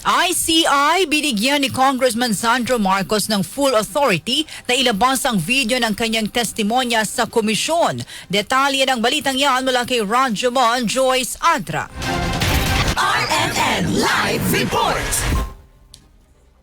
ICI binigyan ni Congressman Sandro Marcos ng full authority na ilabas ang video ng kanyang testimonya sa komisyon. Detalye ng balitang yan mula kay Ron Jumon, Joyce Adra. RMN Live Report!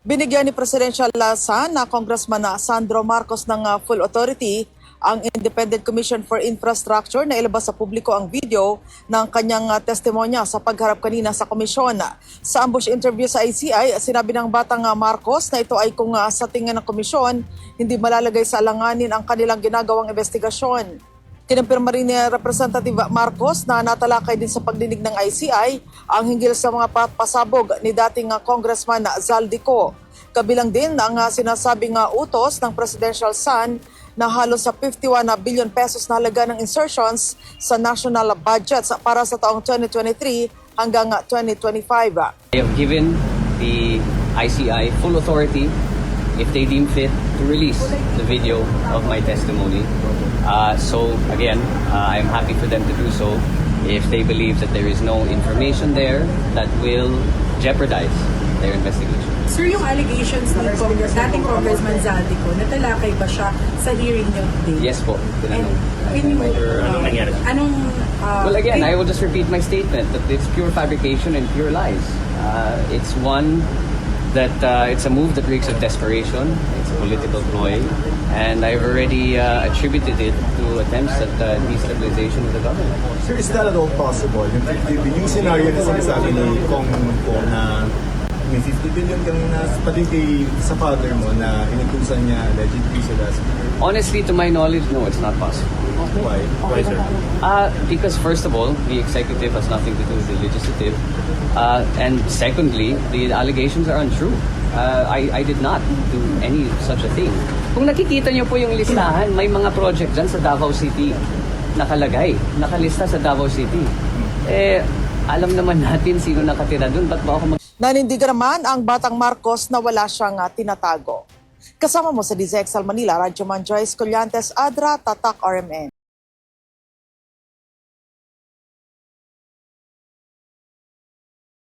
Binigyan ni Presidential Son na Congressman Sandro Marcos ng full authority ang Independent Commission for Infrastructure na ilabas sa publiko ang video ng kanyang testimonya sa pagharap kanina sa komisyon. Sa ambush interview sa ICI, sinabi ng batang Marcos na ito ay kung sa tingin ng komisyon, hindi malalagay sa alanganin ang kanilang ginagawang investigasyon. Kinumpirma rin ni Representative Marcos na natalakay din sa pagdinig ng ICI ang hinggil sa mga pasabog ni dating Congressman Zaldico. Kabilang din ang sinasabing utos ng Presidential Son na halos sa 51 billion pesos na halaga ng insertions sa national budgets para sa taong 2023 hanggang 2025. I have given the ICI full authority if they deem fit to release the video of my testimony. So again, I'm happy for them to do so if they believe that there is no information there that will jeopardize their investigation. Sir, yung allegations ni dating Congressman Zaldico, natalakay ba siya sa hearing niyo today? Yes po. And can you, Well, again, I will just repeat my statement that it's pure fabrication and pure lies. It's one that it's a move that reeks of desperation. It's a political ploy, and I've already attributed it to attempts at destabilization of the government. Sir, is that at all possible? Yung scenario na sinasabi ni Kong na may 50 billion kang pati sa father mo na inutusan niya allegedly sila. Honestly, to my knowledge, no, it's not possible. Why? Why, sir? Because first of all, the executive has nothing to do with the legislative. And secondly, the allegations are untrue. I did not do any such a thing. Kung nakikita niyo po yung listahan, may mga project dyan sa Davao City nakalagay, nakalista sa Davao City. Alam naman natin sino nakatira doon. Ba't ba ako Nanindigan naman ang batang Marcos na wala siyang tinatago. Kasama mo sa DZXL Manila, Radyo Man Joyce Collantes, Adra, Tatak RMN.